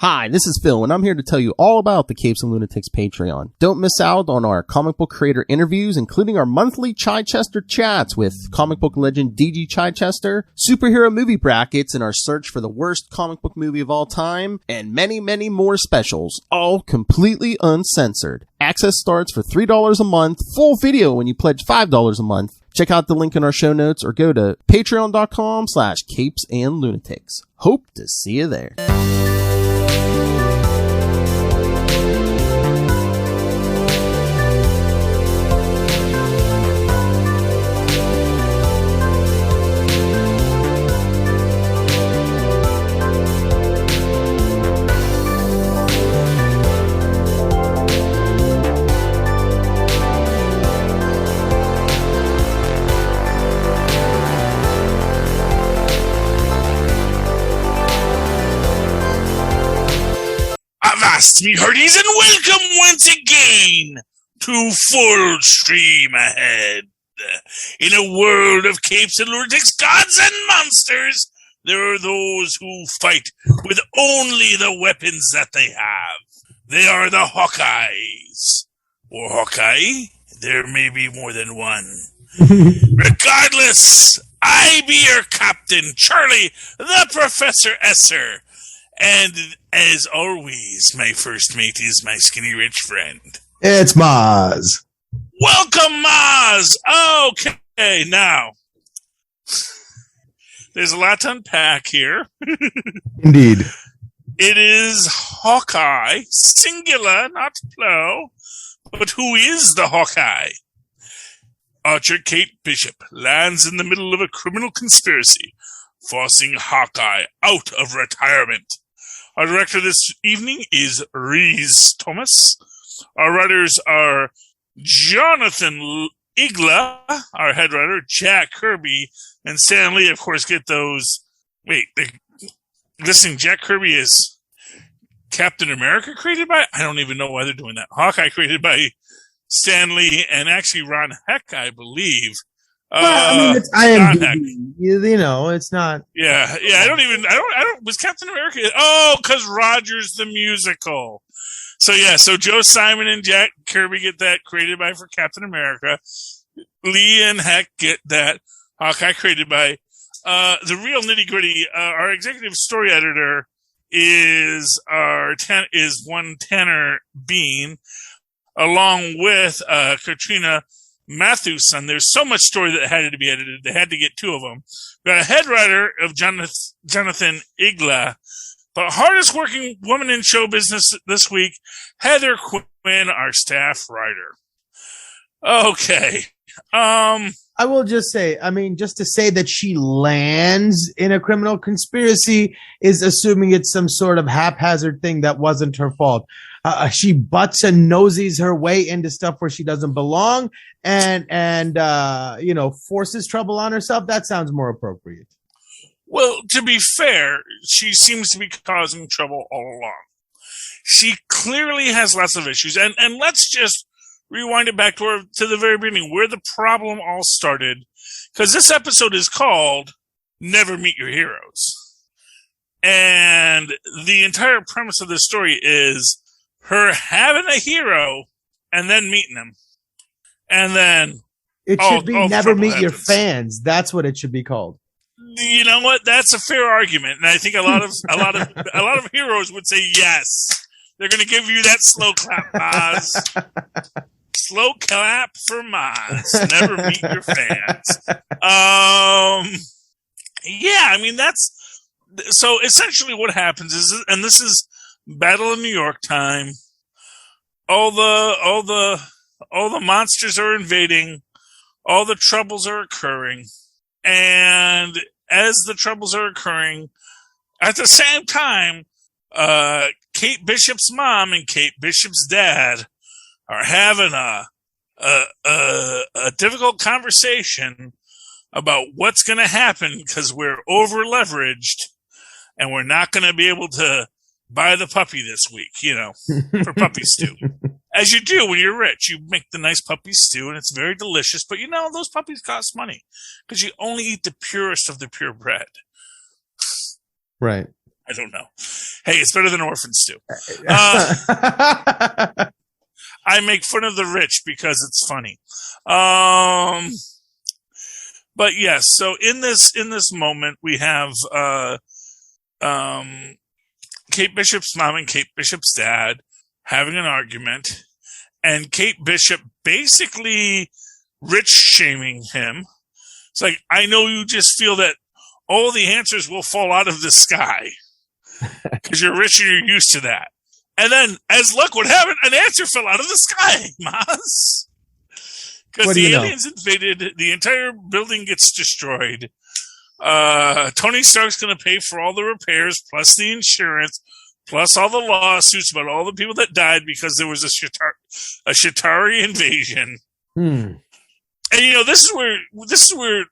Hi, this is Phil, and I'm here to tell you all about the Capes and Lunatics Patreon. Don't miss out on our comic book creator interviews, including our monthly Chichester chats with comic book legend DG Chichester, superhero movie brackets in our search for the worst comic book movie of all time, and many, many more specials, all completely uncensored. Access starts for $3 a month, full video when you pledge $5 a month. Check out the link in our show notes or go to patreon.com/capesandlunatics. Hope to see you there. Me hearties, and welcome once again to Full Stream Ahead. In a world of capes and lunatics, gods and monsters, there are those who fight with only the weapons that they have. They are the Hawkeyes. Or Hawkeye, there may be more than one. Regardless, I be your captain, Charlie, the Professor Esser. And as always, my first mate is my skinny rich friend. It's Mozz. Welcome, Mozz! Okay, now, there's a lot to unpack here. Indeed. It is Hawkeye, singular, not plural. But who is the Hawkeye? Archer Kate Bishop lands in the middle of a criminal conspiracy, forcing Hawkeye out of retirement. Our director this evening is Reese Thomas. Our writers are Jonathan Igla, our head writer, Jack Kirby, and Stan Lee, of course, get those. Wait, listen, Jack Kirby is Captain America created by? I don't even know why they're doing that. Hawkeye created by Stan Lee, and actually Ron Heck, I believe. Well, I mean, it's IMDb. You know, it's not. Yeah. I don't. Was Captain America? Oh, because Rogers the musical. So Joe Simon and Jack Kirby get that created by for Captain America. Lee and Heck get that Hawkeye created by. The real nitty gritty. Our executive story editor is one Tanner Bean, along with Katrina Matthewson. There's so much story that had to be edited. They had to get two of them. We got a head writer of Jonathan Igla, but hardest working woman in show business this week, Heather Quinn, our staff writer. Okay. I will just say, just to say that she lands in a criminal conspiracy is assuming it's some sort of haphazard thing that wasn't her fault. She butts and nosies her way into stuff where she doesn't belong and forces trouble on herself. That sounds more appropriate. Well, to be fair, she seems to be causing trouble all along. She clearly has lots of issues. And let's just rewind it back to the very beginning, where the problem all started. Because this episode is called Never Meet Your Heroes. And the entire premise of this story is her having a hero and then meeting him. And then it should be Never Meet Your Fans. That's what it should be called. You know what? That's a fair argument. And I think a lot of heroes would say yes. They're going to give you that slow clap, Mozz. Slow clap for Mozz. Never Meet Your Fans. That's so essentially what happens is, and this is Battle of New York time. All the monsters are invading. All the troubles are occurring. And as the troubles are occurring, at the same time, Kate Bishop's mom and Kate Bishop's dad are having a difficult conversation about what's going to happen because we're over leveraged and we're not going to be able to buy the puppy this week, for puppy stew. As you do when you're rich. You make the nice puppy stew, and it's very delicious. But, those puppies cost money because you only eat the purest of the purebred. Right. I don't know. Hey, it's better than orphans too. I make fun of the rich because it's funny. But yes, so in this moment we have Kate Bishop's mom and Kate Bishop's dad having an argument, and Kate Bishop basically rich shaming him. It's like, I know you just feel that all the answers will fall out of the sky because you're rich and you're used to that. And then, as luck would have it, an answer fell out of the sky, Mozz. Because the aliens invaded, the entire building gets destroyed. Tony Stark's going to pay for all the repairs, plus the insurance, plus all the lawsuits about all the people that died because there was a Chitauri invasion. And this is where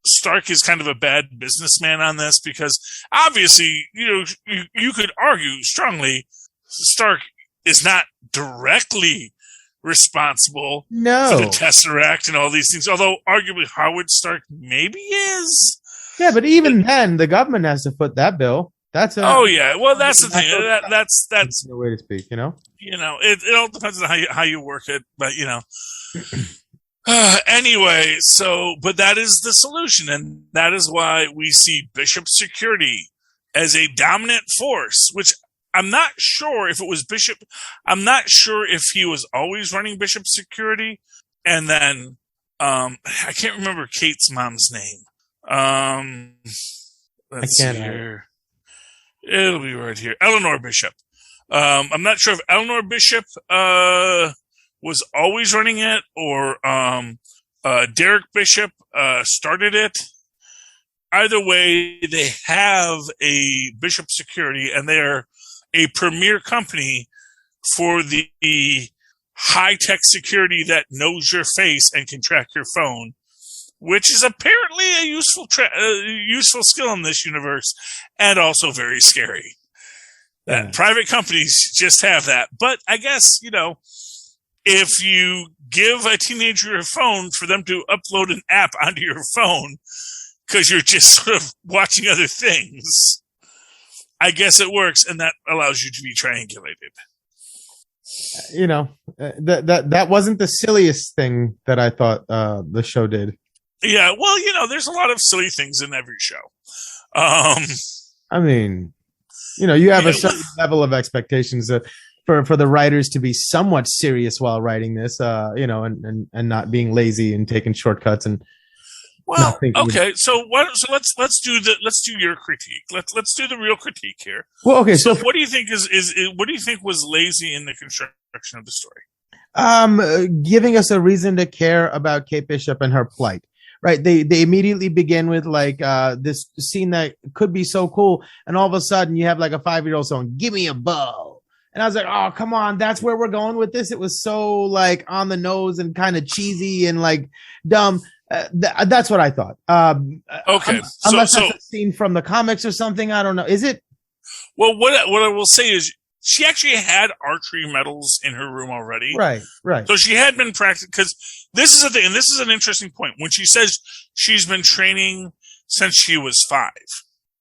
Stark is kind of a bad businessman on this, because obviously, you could argue strongly Stark is not directly responsible for the Tesseract and all these things, although arguably Howard Stark maybe is. Yeah, but even then, the government has to foot that bill. That's the thing. That's the way to speak. It all depends on how you work it, but anyway. So, but that is the solution, and that is why we see Bishop Security as a dominant force, which I'm not sure if it was Bishop. I'm not sure if he was always running Bishop Security, and then I can't remember Kate's mom's name. Let's see here. It'll be right here. Eleanor Bishop. I'm not sure if Eleanor Bishop was always running it, or Derek Bishop started it. Either way, they have a Bishop Security, and they're a premier company for the high-tech security that knows your face and can track your phone, which is apparently a useful skill in this universe, and also very scary. That private companies just have that. But I guess, if you give a teenager a phone for them to upload an app onto your phone because you're just sort of watching other things, I guess it works, and that allows you to be triangulated. That wasn't the silliest thing that I thought the show did. Yeah, well, there's a lot of silly things in every show. You have a certain level of expectations for the writers to be somewhat serious while writing this, and not being lazy and taking shortcuts and. Well, okay, so let's do your critique. Let's do the real critique here. Well, okay, so what do you think what do you think was lazy in the construction of the story? Giving us a reason to care about Kate Bishop and her plight. Right, they immediately begin with this scene that could be so cool, and all of a sudden you have like a 5-year-old song, "Give me a bow," and I was like, "Oh, come on, that's where we're going with this." It was so on the nose and kind of cheesy and dumb. That's what I thought. Okay, unless that's a scene from the comics or something, I don't know. Is it? Well, what I will say is, she actually had archery medals in her room already. Right. So she had been practicing, because this is a thing, and this is an interesting point. When she says she's been training since she was 5,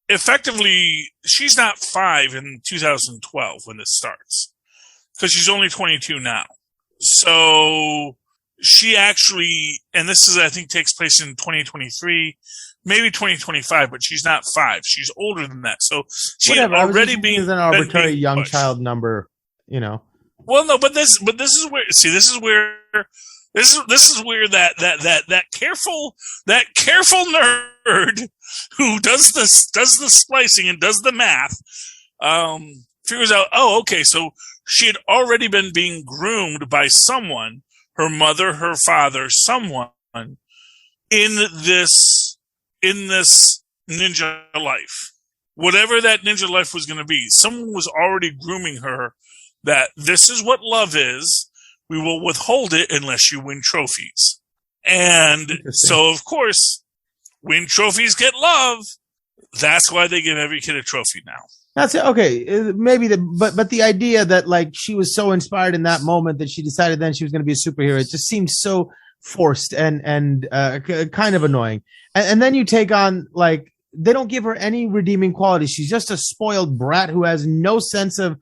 effectively, she's not 5 in 2012 when this starts, because she's only 22 now. So she actually, and this is, I think, takes place in 2023, maybe 2025, but she's not 5. She's older than that. So she had already been an arbitrary young child number, Well, no, but this is where, see, this is where that careful nerd who does the splicing and does the math, figures out, oh, okay, so she had already been being groomed by someone, her mother, her father, someone in this ninja life. Whatever that ninja life was going to be, someone was already grooming her that this is what love is. We will withhold it unless you win trophies. And so, of course, when trophies get love, that's why they give every kid a trophy now. That's it. Okay, maybe but the idea that she was so inspired in that moment that she decided then she was going to be a superhero, it just seems so forced and kind of annoying. And then you take on they don't give her any redeeming qualities. She's just a spoiled brat who has no sense of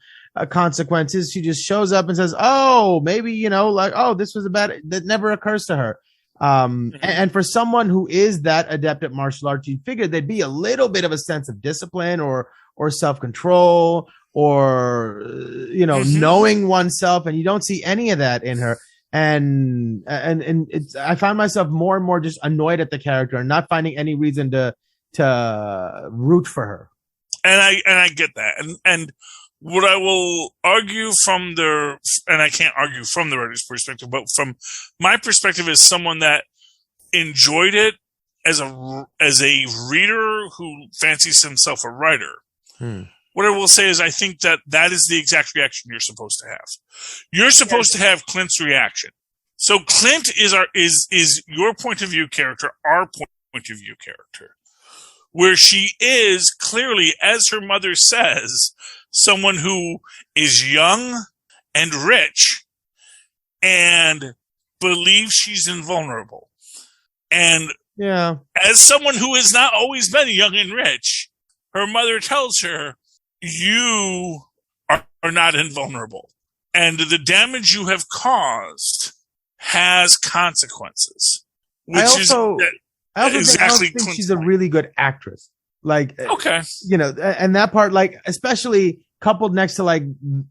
consequences. She just shows up and says, "Oh, maybe, this was that never occurs to her." And for someone who is that adept at martial arts, you'd figure there'd be a little bit of a sense of discipline or self-control or, knowing oneself. And you don't see any of that in her. And I find myself more and more just annoyed at the character and not finding any reason to root for her. And I get that. And what I will argue and I can't argue from the writer's perspective, but from my perspective as someone that enjoyed it as a reader who fancies himself a writer. What I will say is I think that is the exact reaction you're supposed to have. You're supposed to have Clint's reaction. So Clint is your point of view character, our point of view character, where she is clearly, as her mother says, someone who is young and rich and believes she's invulnerable. And as someone who has not always been young and rich, her mother tells her, you are not invulnerable. And the damage you have caused has consequences. I also think she's a really good actress. Okay. And that part, especially coupled next to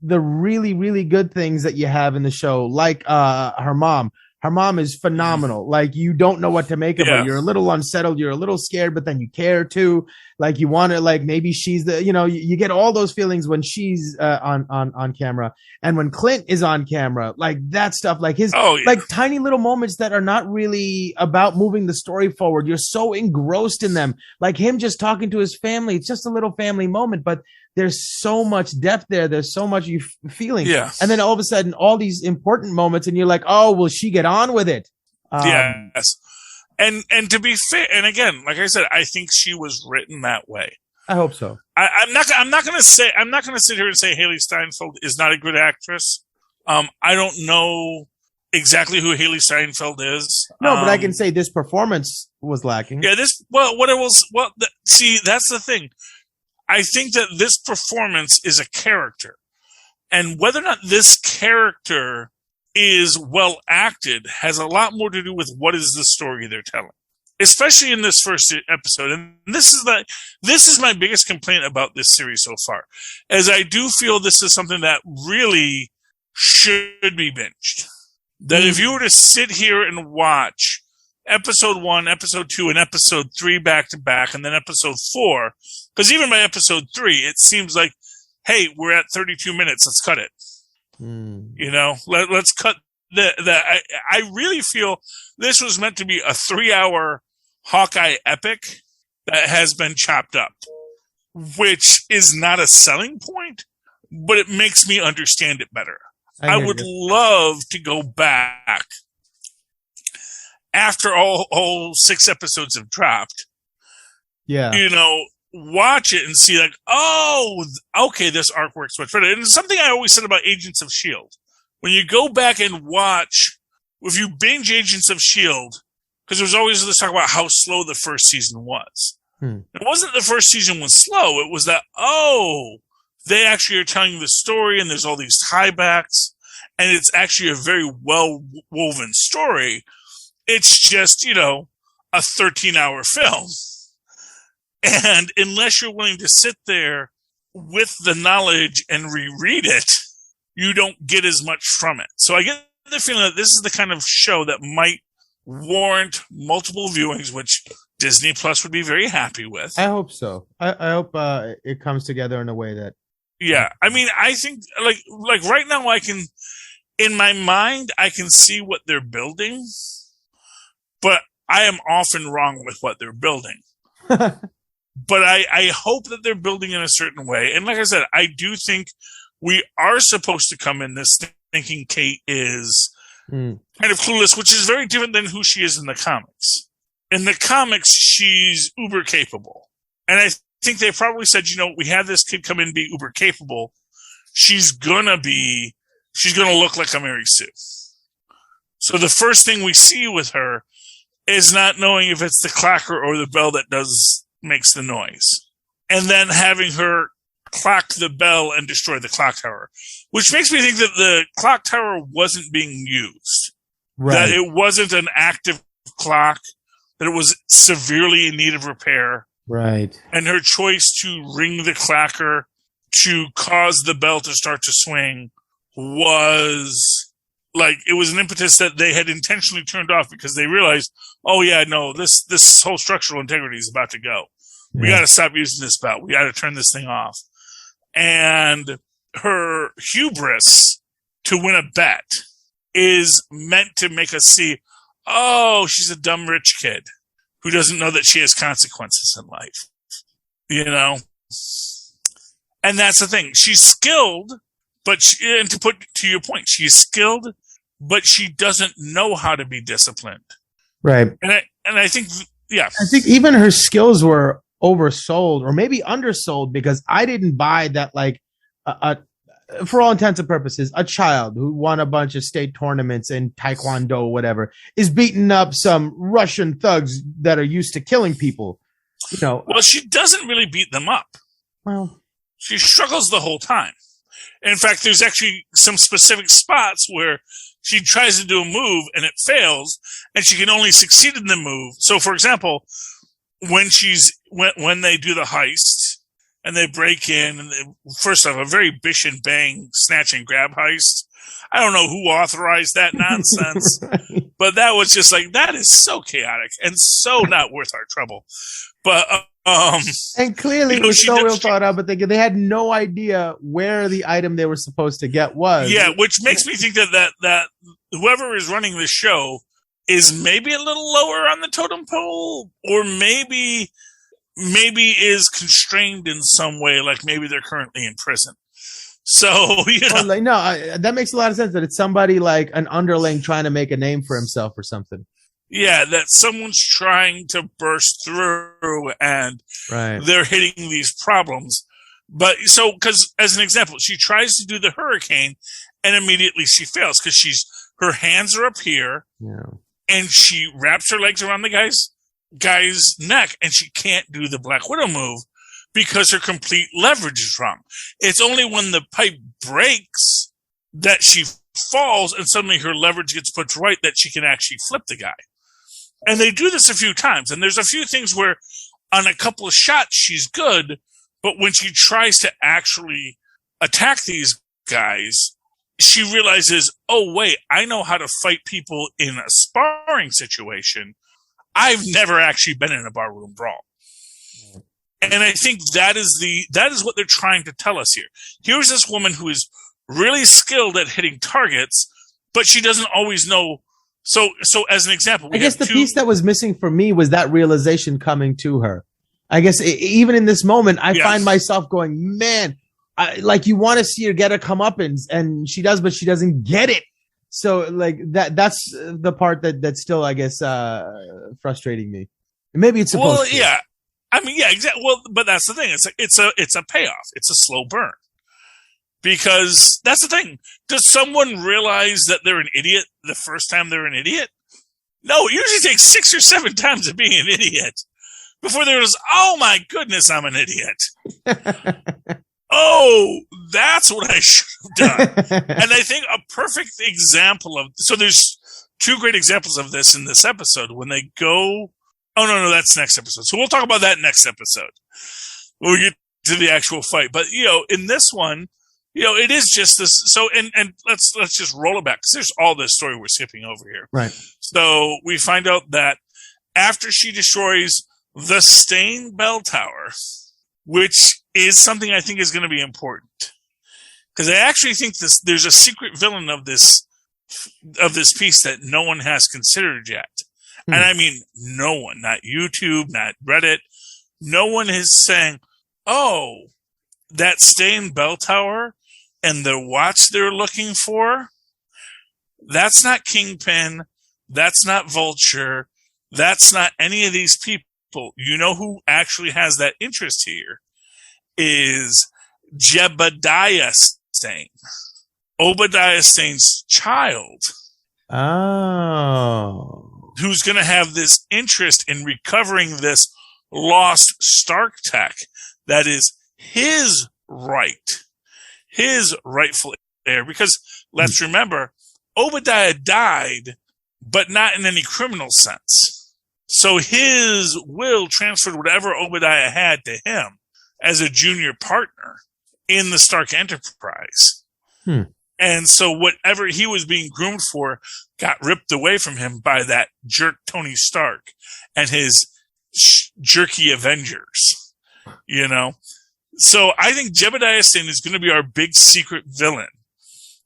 the really, really good things that you have in the show, her mom. Her mom is phenomenal. You don't know what to make of her. You're a little unsettled. You're a little scared, but then you care too. You want to, maybe she's you get all those feelings when she's on camera. And when Clint is on camera, that stuff, his, tiny little moments that are not really about moving the story forward. You're so engrossed in them. Him just talking to his family. It's just a little family moment, but there's so much depth there. There's so much you feeling. Yeah. And then all of a sudden, all these important moments, and you're like, oh, will she get on with it? Yes. And to be fair, and again, like I said, I think she was written that way. I hope so. I'm not going to sit here and say Haley Steinfeld is not a good actress. I don't know exactly who Haley Steinfeld is. No, but I can say this performance was lacking. Yeah, that's the thing. I think that this performance is a character. And whether or not this character is well acted has a lot more to do with what is the story they're telling. Especially in this first episode. And this is my biggest complaint about this series so far. As I do feel this is something that really should be binged. That if you were to sit here and watch episode 1, episode 2, and episode 3 back to back, and then episode 4, because even by episode 3, it seems like, hey, we're at 32 minutes, let's cut it. Let's cut I really feel this was meant to be a 3-hour Hawkeye epic that has been chopped up, which is not a selling point, but it makes me understand it better. I would love to go back after all 6 episodes have dropped. Yeah. Watch it and see oh, okay, this arc works much better. And it's something I always said about Agents of S.H.I.E.L.D. When you go back and watch, if you binge Agents of S.H.I.E.L.D., because there's always this talk about how slow the first season was. It wasn't the first season was slow. It was that, they actually are telling the story and there's all these tiebacks and it's actually a very well-woven story. It's just, a 13-hour film. And unless you're willing to sit there with the knowledge and reread it, you don't get as much from it. So I get the feeling that this is the kind of show that might warrant multiple viewings, which Disney Plus would be very happy with. I hope so. I hope it comes together in a way that... Yeah. I mean, I think, like right now in my mind, I can see what they're building, but I am often wrong with what they're building. But I hope that they're building in a certain way. And like I said, I do think we are supposed to come in this thinking Kate is kind of clueless, which is very different than who she is in the comics. In the comics, she's uber capable. And I think they probably said, we have this kid come in and be uber capable. She's gonna look like a Mary Sue. So the first thing we see with her is not knowing if it's the clacker or the bell that does makes the noise. And then having her clock the bell and destroy the clock tower, which makes me think that the clock tower wasn't being used. Right. That it wasn't an active clock, that it was severely in need of repair. Right. And her choice to ring the clacker to cause the bell to start to swing was like, it was an impetus that they had intentionally turned off because they realized, oh yeah, no, this whole structural integrity is about to go. We got to stop using this bell. We got to turn this thing off. And her hubris to win a bet is meant to make us see, oh, she's a dumb rich kid who doesn't know that she has consequences in life. You know? And that's the thing. She's skilled, and to put to your point, she's skilled, but she doesn't know how to be disciplined. Right. And I think, yeah. I think even her skills were oversold or maybe undersold, because I didn't buy that, like, for all intents and purposes, a child who won a bunch of state tournaments in Taekwondo or whatever is beating up some Russian thugs that are used to killing people. You know. Well, she doesn't really beat them up. Well, she struggles the whole time. In fact, there's actually some specific spots where she tries to do a move and it fails, and she can only succeed in the move. So, for example, when they do the heist and they break in, and first off, a very bish and bang snatch and grab heist. I don't know who authorized that nonsense, but that was just like, that is so chaotic and so not worth our trouble. But and clearly it was so well thought out, but they had no idea where the item they were supposed to get was. Yeah, which makes me think that whoever is running the show is maybe a little lower on the totem pole, or maybe is constrained in some way, like maybe they're currently in prison. So, you know. That makes a lot of sense, that it's somebody like an underling trying to make a name for himself or something. Yeah, that someone's trying to burst through and they're hitting these problems. But so, because as an example, she tries to do the hurricane and immediately she fails because her hands are up here and she wraps her legs around the guy's neck and she can't do the Black Widow move because her complete leverage is wrong. It's only when the pipe breaks that she falls and suddenly her leverage gets put right that she can actually flip the guy. And they do this a few times. And there's a few things where on a couple of shots she's good, but when she tries to actually attack these guys, she realizes, oh, wait, I know how to fight people in a sparring situation. I've never actually been in a barroom brawl. And I think that is what they're trying to tell us here. Here's this woman who is really skilled at hitting targets, but she doesn't always know. So as an example, I guess the piece that was missing for me was that realization coming to her. I guess even in this moment, I find myself going, man, like you want to see her get a comeuppance, and she does, but she doesn't get it. So like that's the part that's still, I guess, frustrating me. Maybe it's supposed to. Yeah. I mean, yeah, exactly. Well, but that's the thing. It's a payoff. It's a slow burn. Because that's the thing. Does someone realize that they're an idiot the first time they're an idiot? No, it usually takes 6 or 7 times of being an idiot before there's, oh my goodness, I'm an idiot. Oh, that's what I should have done. And I think a perfect example so there's 2 great examples of this in this episode when they go, oh no, that's next episode. So we'll talk about that next episode when we get to the actual fight. But, in this one, it is just this. So, and let's just roll it back, because there's all this story we're skipping over here. Right. So we find out that after she destroys the Stain Bell Tower, which is something I think is going to be important, because I actually think there's a secret villain of this piece that no one has considered yet. And I mean, no one, not YouTube, not Reddit. No one is saying, oh, that Stain Bell Tower and the watch they're looking for, that's not Kingpin. That's not Vulture. That's not any of these people. You know who actually has that interest here is Jebediah Stain. Obadiah Stain's child. Oh. Who's going to have this interest in recovering this lost Stark tech that is his rightful heir. Because let's remember, Obadiah died, but not in any criminal sense. So his will transferred whatever Obadiah had to him as a junior partner in the Stark Enterprise. And so whatever he was being groomed for got ripped away from him by that jerk Tony Stark and his jerky Avengers, you know? So I think Jebediah Singh is going to be our big secret villain.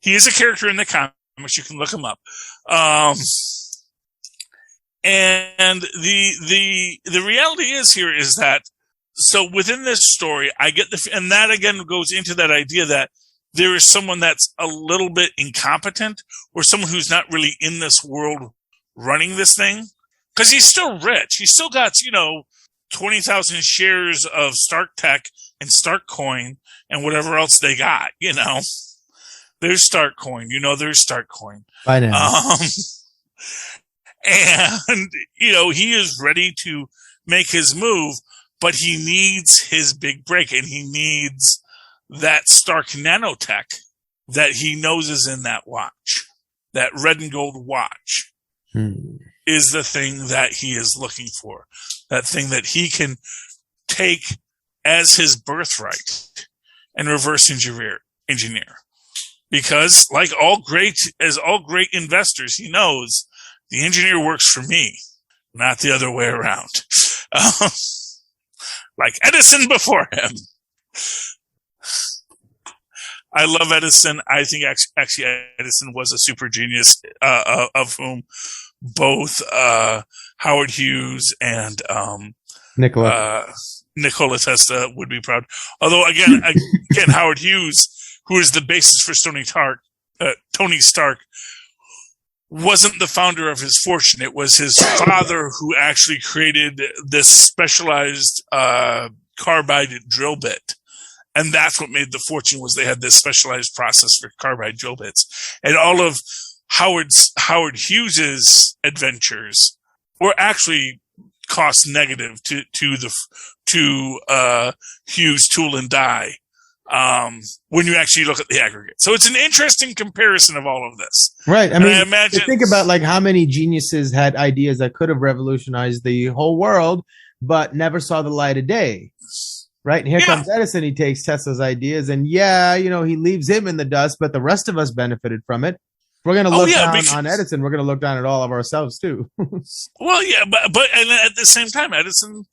He is a character in the comics. You can look him up. And the reality is here is that, so within this story, I get and that again goes into that idea that there is someone that's a little bit incompetent or someone who's not really in this world running this thing. Cause he's still rich. He's still got, 20,000 shares of Stark Tech and Stark Coin and whatever else they got, There's Stark Coin, there's Stark Coin. I know. And, he is ready to make his move, but he needs his big break and he needs that Stark nanotech that he knows is in that watch. That red and gold watch is the thing that he is looking for. That thing that he can take as his birthright and reverse engineer. Because like all great investors, he knows the engineer works for me, not the other way around. Like Edison before him. I love Edison. I think actually Edison was a super genius, of whom both Howard Hughes and Nikola Tesla would be proud. Although again, Howard Hughes, who is the basis for Tony Stark, wasn't the founder of his fortune. It was his father who actually created this specialized carbide drill bit. And that's what made the fortune, was they had this specialized process for carbide drill bits. And all of Howard Hughes's adventures were actually cost negative to Hughes Tool and Die. When you actually look at the aggregate. So it's an interesting comparison of all of this. Right. I and mean, I imagine, think about like how many geniuses had ideas that could have revolutionized the whole world, but never saw the light of day. Right. And here comes Edison. He takes Tesla's ideas and he leaves him in the dust, but the rest of us benefited from it. If we're going to look down on Edison, we're going to look down at all of ourselves too. Well, yeah, but and at the same time, Edison,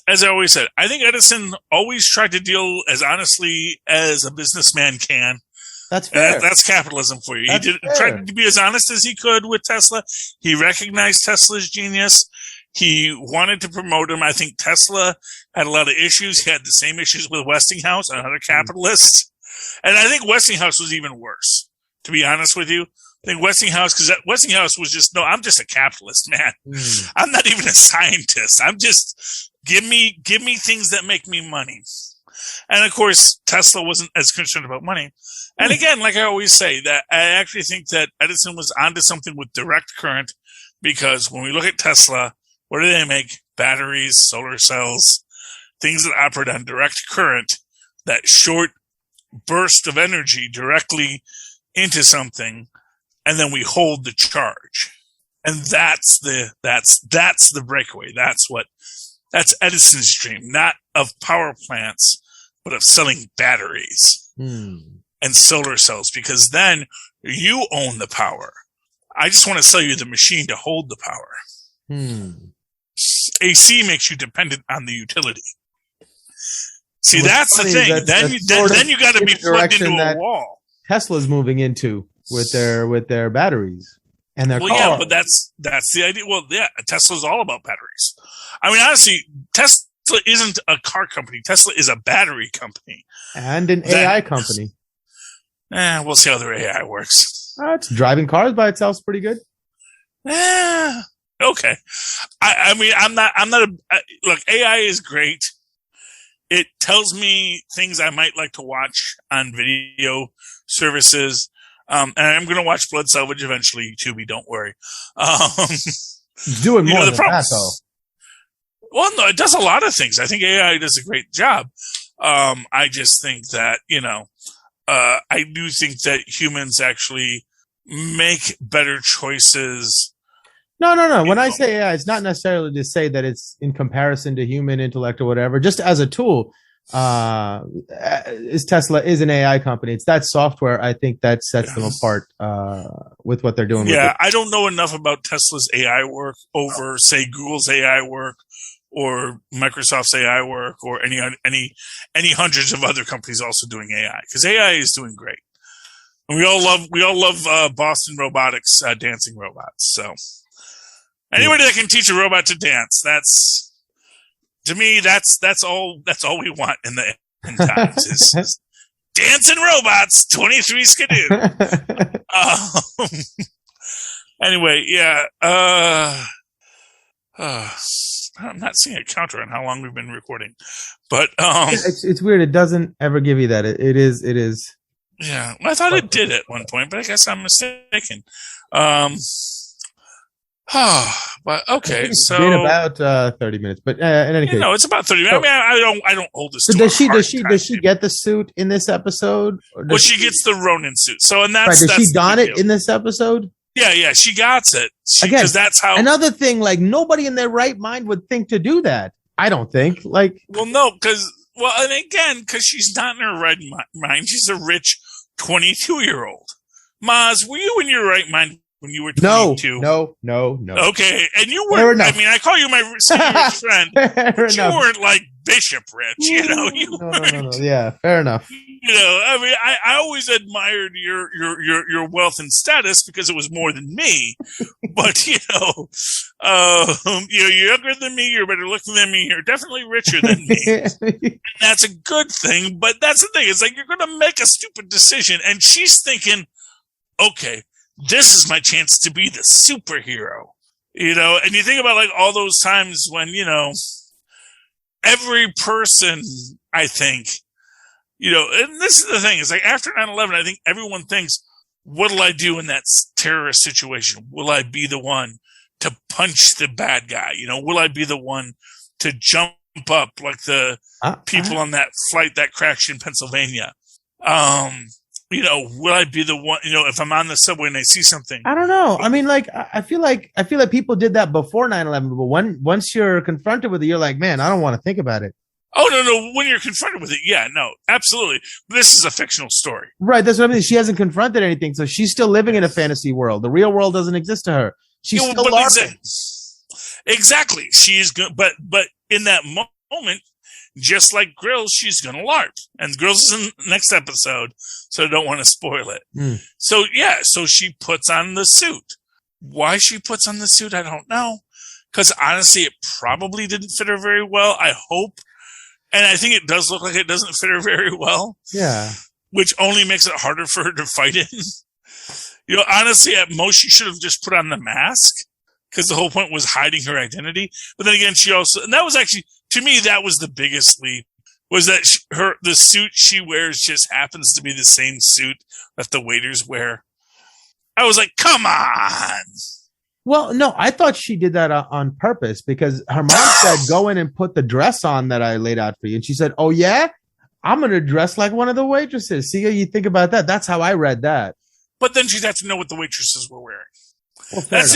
as I always said, I think Edison always tried to deal as honestly as a businessman can. That's fair. That's capitalism for you. He tried to be as honest as he could with Tesla. He recognized Tesla's genius. He wanted to promote him. I think Tesla had a lot of issues. He had the same issues with Westinghouse, another capitalist. And I think Westinghouse was even worse, to be honest with you. I think Westinghouse was just, no, I'm just a capitalist, man. I'm not even a scientist. I'm just, give me things that make me money. And of course, Tesla wasn't as concerned about money. And again, like I always say, that I actually think that Edison was onto something with direct current, because when we look at Tesla, what do they make? Batteries, solar cells, things that operate on direct current, that short burst of energy directly into something, and then we hold the charge. And that's the breakaway. That's Edison's dream, not of power plants, but of selling batteries and solar cells, because then you own the power. I just want to sell you the machine to hold the power. AC makes you dependent on the utility. See, that's the thing. Then you got to be plugged into a wall. Tesla's moving into with their batteries and their cars. Yeah, but that's the idea. Well, yeah, Tesla's all about batteries. I mean, honestly, Tesla isn't a car company. Tesla is a battery company and an AI company. We'll see how their AI works. It's driving cars by itself is pretty good. Okay. I mean, look, AI is great. It tells me things I might like to watch on video services. And I'm going to watch Blood Salvage eventually, Tubi, don't worry. It's doing more than that, though. Well, no, it does a lot of things. I think AI does a great job. I just think that, I do think that humans actually make better choices. No. When I say AI, it's not necessarily to say that it's in comparison to human intellect or whatever. Just as a tool, Tesla is an AI company. It's that software, I think, that sets them apart with what they're doing. Yeah, with it. I don't know enough about Tesla's AI work over, say, Google's AI work or Microsoft's AI work or any hundreds of other companies also doing AI, because AI is doing great. And we all love Boston Robotics dancing robots. So anybody that can teach a robot to dance, that's all we want in the end times is dancing robots, 23 Skidoo. Anyway, yeah. I'm not seeing a counter on how long we've been recording, but it's weird. It doesn't ever give you that. It is. Yeah, well, I thought it did at one point, but I guess I'm mistaken. But okay, so been about 30 minutes, but in any case, it's about 30 minutes. So, I mean, I don't hold this. So does she get the suit in this episode? Well, she gets the Ronin suit. So, and that's right. Does she don it in this episode? Yeah, she got it. Again, because that's how. Another thing, like nobody in their right mind would think to do that. I don't think. Like, well, no, because she's not in her right mind. She's a rich 22-year-old. Mozz, were you in your right mind when you were 22? No. Okay, and you weren't. I mean, I call you my senior rich friend, but you weren't like Bishop Rich. No. Yeah, fair enough. I mean, I always admired your wealth and status because it was more than me. But you're younger than me. You're better looking than me. You're definitely richer than me. And that's a good thing. But that's the thing. It's like you're going to make a stupid decision, and she's thinking, okay, this is my chance to be the superhero. And you think about like all those times when every person, I think. And this is the thing, is like after 9/11, I think everyone thinks, what'll I do in that terrorist situation? Will I be the one to punch the bad guy? Will I be the one to jump up like the people on that flight that crashed in Pennsylvania? Will I be the one, if I'm on the subway and I see something? I don't know. I mean, like, I feel like people did that before 9/11, but once you're confronted with it, you're like, man, I don't want to think about it. Oh, no. When you're confronted with it, yeah, no, absolutely. This is a fictional story. Right. That's what I mean. She hasn't confronted anything. So she's still living in a fantasy world. The real world doesn't exist to her. She's still LARPing. Exactly. She is good. But in that moment, just like Grills, she's going to LARP. And Grills is in the next episode, so I don't want to spoil it. So, yeah. So she puts on the suit. Why she puts on the suit, I don't know. Because honestly, it probably didn't fit her very well. I hope. And I think it does look like it doesn't fit her very well. Yeah. Which only makes it harder for her to fight in. Honestly, at most, she should have just put on the mask. Because the whole point was hiding her identity. But then again, and that was actually, to me, that was the biggest leap. Was that the suit she wears just happens to be the same suit that the waiters wear. I was like, come on. Well, no, I thought she did that on purpose because her mom said, go in and put the dress on that I laid out for you. And she said, oh, yeah, I'm going to dress like one of the waitresses. See how you think about that? That's how I read that. But then she'd have to know what the waitresses were wearing. Well, that's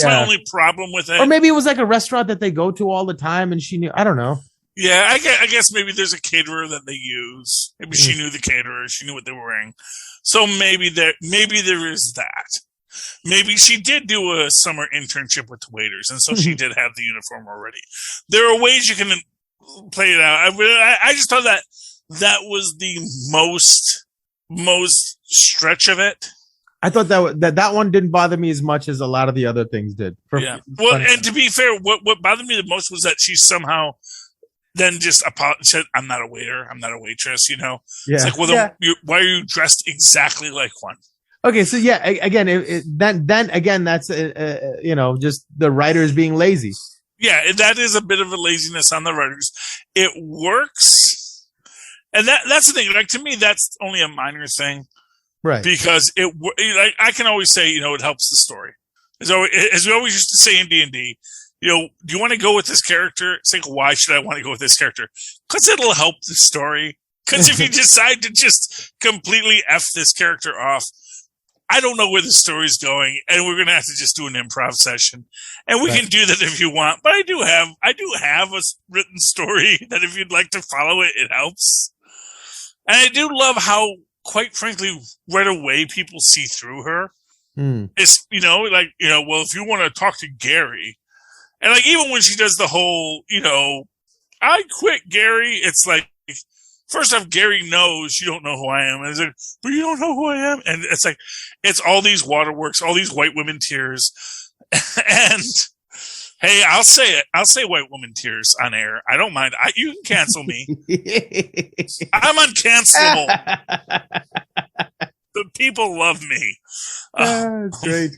my only problem with it. Or maybe it was like a restaurant that they go to all the time and she knew. I don't know. Yeah, I guess maybe there's a caterer that they use. Maybe she knew the caterer. She knew what they were wearing. So maybe there is that. Maybe she did do a summer internship with the waiters, and so she did have the uniform already. There are ways you can play it out. I just thought that was the most stretch of it. I thought that one didn't bother me as much as a lot of the other things did. Yeah. Well, and to be fair, what bothered me the most was that she somehow then just said, "I'm not a waiter. I'm not a waitress." Yeah. It's like, well, why are you dressed exactly like one? Okay, so yeah, again, then again, that's just the writers being lazy. Yeah, that is a bit of a laziness on the writers. It works, and that's the thing. Like to me, that's only a minor thing, right? Because I can always say, it helps the story. As we always used to say in D&D, do you want to go with this character? It's like, why should I want to go with this character? Because it'll help the story. Because if you decide to just completely F this character off, I don't know where the story's going, and we're going to have to just do an improv session. And we can do that if you want, but I do have a written story that if you'd like to follow it, it helps. And I do love how, quite frankly, right away people see through her. It's, well, if you want to talk to Gary, and like, even when she does the whole, I quit Gary, it's like, first off, Gary knows you don't know who I am. And it's like, but you don't know who I am? And it's like, it's all these waterworks, all these white women tears. And hey, I'll say it. I'll say white woman tears on air. I don't mind. You can cancel me. I'm uncancelable. The people love me. That's great.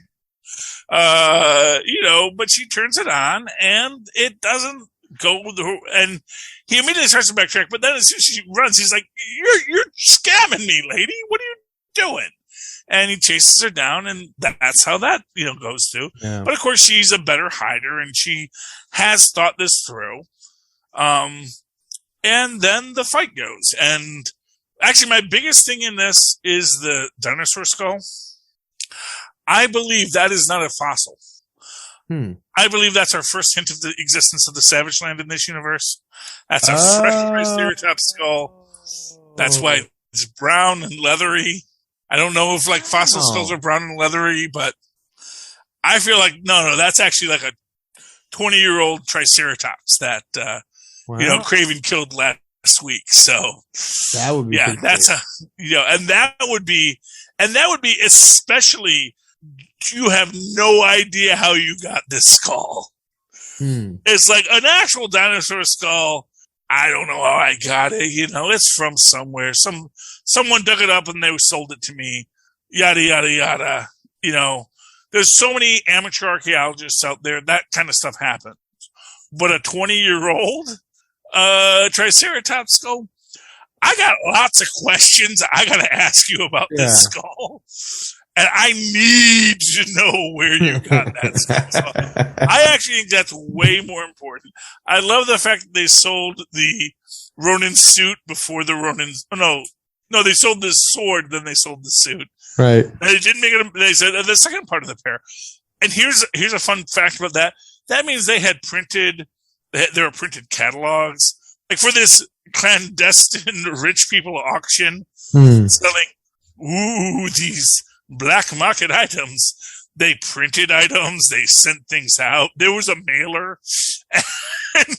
But she turns it on and it doesn't go with her, and he immediately starts to backtrack, but then as soon as she runs, he's like, you're scamming me, lady. What are you doing? And he chases her down, and that's how that, goes through. Yeah. But of course, she's a better hider, and she has thought this through. And then the fight goes. And actually, my biggest thing in this is the dinosaur skull. I believe that is not a fossil. I believe that's our first hint of the existence of the Savage Land in this universe. That's a fresh Triceratops skull. That's why it's brown and leathery. I don't know if like fossil skulls are brown and leathery, but I feel like no, that's actually like a 20-year-old Triceratops that Craven killed last week. So that would be that's and that would be especially. You have no idea how you got this skull. It's like an actual dinosaur skull. I don't know how I got it. It's from somewhere. Someone dug it up and they sold it to me. Yada, yada, yada. There's so many amateur archaeologists out there. That kind of stuff happens. But a 20-year-old Triceratops skull, I got lots of questions I got to ask you about this skull. And I need to know where you got that skull. So I actually think that's way more important. I love the fact that they sold the Ronin suit before the Ronin. No, they sold the sword, then they sold the suit. Right. And they didn't make it. They said the second part of the pair. And here's a fun fact about that. That means they had there were printed catalogs, like for this clandestine rich people auction, selling these black market items. They printed items. They sent things out. There was a mailer, and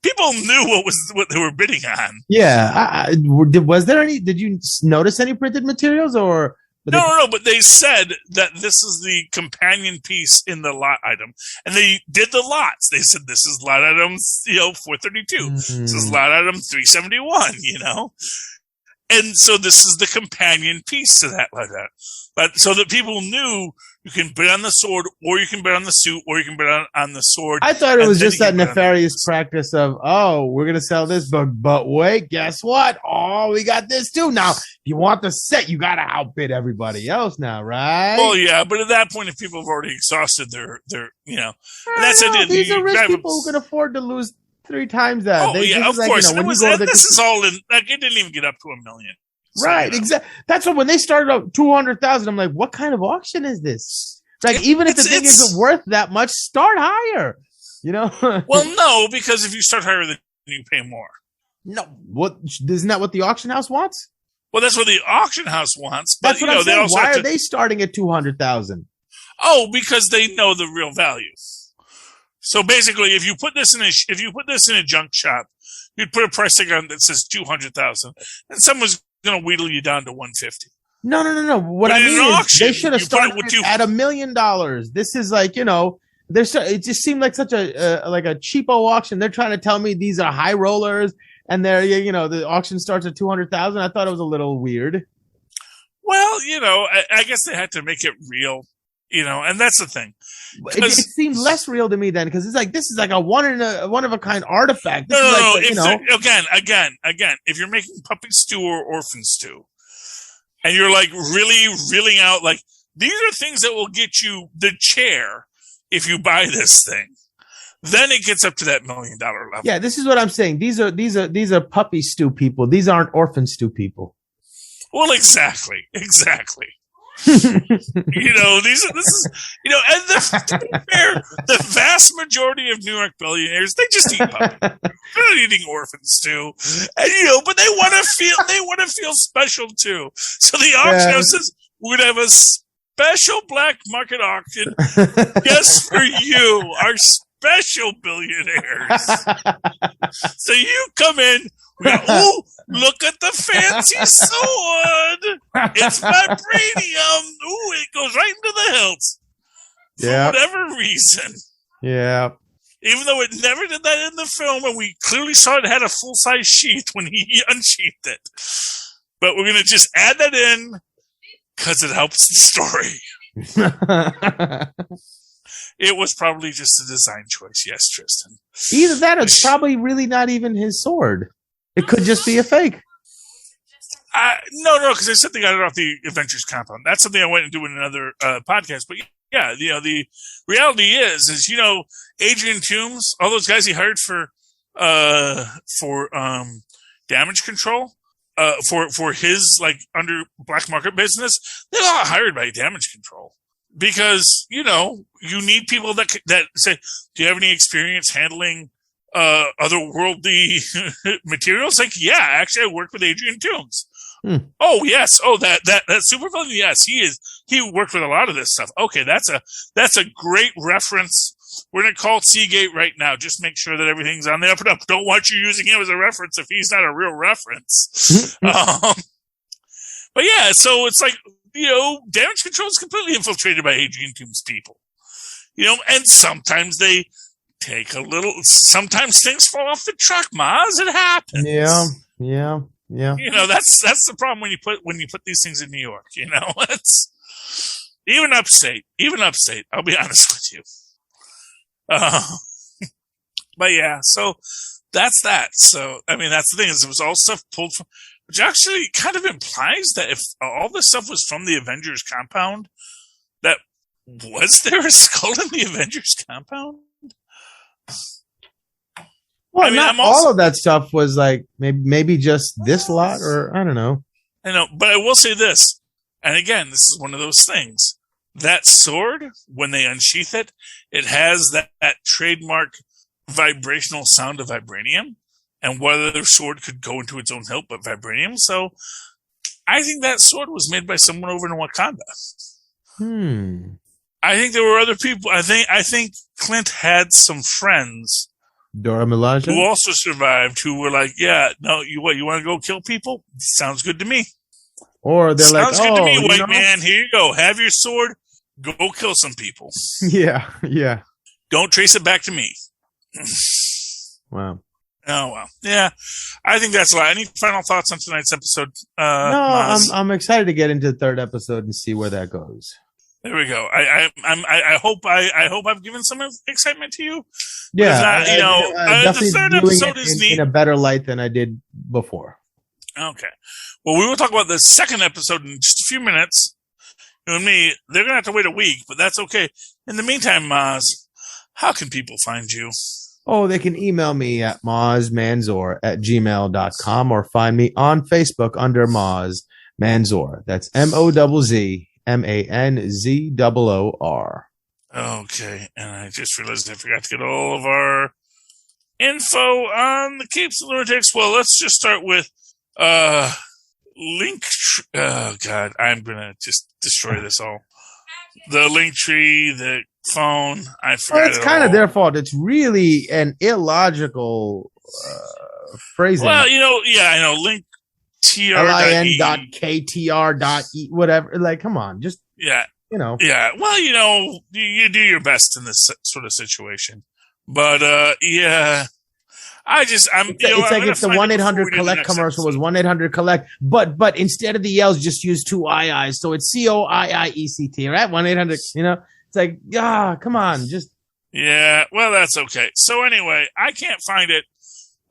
people knew what they were bidding on. Yeah. Was there any? Did you notice any printed materials or? No. But they said that this is the companion piece in the lot item, and they did the lots. They said this is lot item, 432. This is lot item 371. And so this is the companion piece to that, like that. But so that people knew you can bid on the sword, or you can bid on the suit, or you can bid on the sword. I thought it was just that nefarious practice of, we're going to sell this, but wait, guess what? Oh, we got this too. Now, if you want the set, you got to outbid everybody else now, right? Well, yeah, but at that point, if people have already exhausted their that's it. These are rich people who can afford to lose 3 times that. Oh, of course. This is all in. Like, it didn't even get up to $1 million. So, right, exactly. That's when they started out 200,000. I'm like, what kind of auction is this? Like, even if the thing isn't worth that much, start higher. Well, no, because if you start higher, then you pay more. No, isn't that what the auction house wants? Well, that's what the auction house wants. But that's what I'm saying. Why are they starting at 200,000? Oh, because they know the real value. So basically, if you put this in a junk shop, you'd put a price tag on that says 200,000, and someone's going to wheedle you down to 150. No. What I mean is they should have started at $1 million. This is like, it just seemed like such a cheapo auction. They're trying to tell me these are high rollers, and the auction starts at 200,000. I thought it was a little weird. Well, I guess they had to make it real. And that's the thing. It seemed less real to me then, because it's like this is like a one of a kind artifact. This Again, if you're making puppy stew or orphan stew, and you're like really reeling out, like these are things that will get you the chair if you buy this thing. Then it gets up to that $1 million level. Yeah, this is what I'm saying. These are puppy stew people. These aren't orphan stew people. Well, exactly. This is, and to be fair, the vast majority of New York billionaires, they just eat puppy. They're not eating orphan stew, and but they want to feel special too. So the auction house says we're gonna have a special black market auction just for you, our special billionaires. So you come in. Oh, look at the fancy sword. It's vibranium. Ooh, it goes right into the hilt. For whatever reason. Yeah. Even though it never did that in the film, and we clearly saw it had a full-size sheath when he unsheathed it. But we're going to just add that in because it helps the story. It was probably just a design choice. Yes, Tristan. Either that or it's probably really not even his sword. It could just be a fake. No, because I said they got it off the Avengers compound. That's something I went and do in another podcast. But yeah, the reality is Adrian Toomes, all those guys he hired for damage control, for his under black market business, they're all hired by damage control because you need people that say, do you have any experience handling otherworldly materials? Yeah, actually, I work with Adrian Toomes. Oh yes. Oh, that supervillain. Yes, he worked with a lot of this stuff. Okay, that's a great reference. We're gonna call Seagate right now. Just make sure that everything's on the up and up. Don't want you using him as a reference if he's not a real reference. But yeah, so it's damage control is completely infiltrated by Adrian Toomes people. And sometimes they take a little. Sometimes things fall off the truck, Mozz. It happens. Yeah. That's the problem when you put these things in New York. It's even upstate. I'll be honest with you. But yeah, so that's that. So I mean, that's the thing is it was all stuff pulled from, which actually kind of implies that if all this stuff was from the Avengers compound, that was there a skull in the Avengers compound? Well, not all of that stuff was maybe just this lot, or I don't know. I know, but I will say this, and again, this is one of those things. That sword, when they unsheath it, it has that trademark vibrational sound of vibranium, and what other sword could go into its own hilt but vibranium? So, I think that sword was made by someone over in Wakanda. I think there were other people. I think Clint had some friends. Dora Milaje? Who also survived, who were you want to go kill people? Sounds good to me. Or they're sounds good to me, white man. Here you go. Have your sword. Go kill some people. Yeah. Don't trace it back to me. Wow. Oh, well. Yeah. I think that's a lot. Any final thoughts on tonight's episode? No, I'm excited to get into the third episode and see where that goes. There we go. I hope I've given some excitement to you. Yeah, the third episode is neat in a better light than I did before. Okay. Well, we will talk about the second episode in just a few minutes. You and me, they're gonna have to wait a week, but that's okay. In the meantime, Mozz, how can people find you? Oh, they can email me at mozzmanzor@gmail.com or find me on Facebook under Mozz Manzor. That's MOZZMANZOOR. Okay, and I just realized I forgot to get all of our info on the Capes of Lunatics. Well, let's just start with link. Oh God, I'm gonna just destroy this all. The link tree, the phone. I forgot. Well, it's kind of their fault. It's really an illogical phrasing. Well, I know. Link LIN.KTR.E whatever. Come on, just Yeah. Well, you do your best in this sort of situation, but yeah. It's like if the 1-800 collect commercial was 1-800 collect, but instead of the L's, just use two IIs, so it's COIIECT, right? 1-800. It's like, come on, just. Yeah, well, that's okay. So anyway, I can't find it.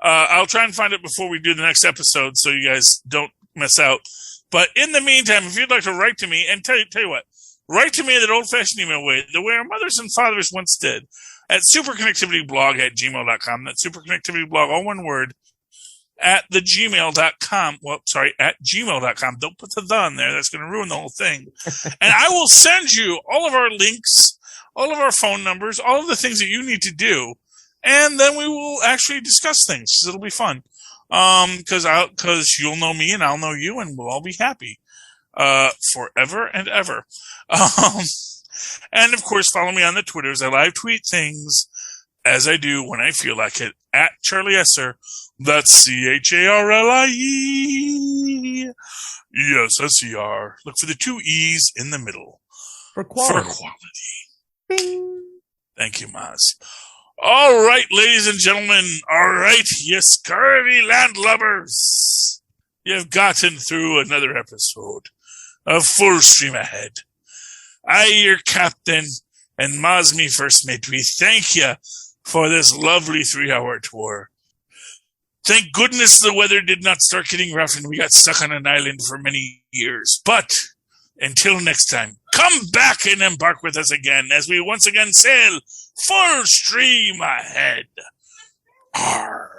I'll try and find it before we do the next episode, so you guys don't miss out. But in the meantime, if you'd like to write to me, and tell you what, Write to me that old-fashioned email way, the way our mothers and fathers once did, at superconnectivityblog@gmail.com. That's superconnectivityblog, all one word, at gmail.com. Well, sorry, at gmail.com. Don't put the in there. That's going to ruin the whole thing. And I will send you all of our links, all of our phone numbers, all of the things that you need to do. And then we will actually discuss things. It'll be fun. Cause you'll know me and I'll know you and we'll all be happy, forever and ever. And of course, follow me on the Twitters. I live tweet things as I do when I feel like it at Charlie Esser. That's CHARLIE. Yes, SER. Look for the 2 E's in the middle. For quality. Bing. Thank you, Mozz. All right, ladies and gentlemen. All right, you scurvy landlubbers. You've gotten through another episode of Full Stream Ahead. I, your captain, and Mozz, me first mate, we thank you for this lovely 3-hour tour. Thank goodness the weather did not start getting rough and we got stuck on an island for many years. But until next time, come back and embark with us again as we once again sail full stream ahead. Arr.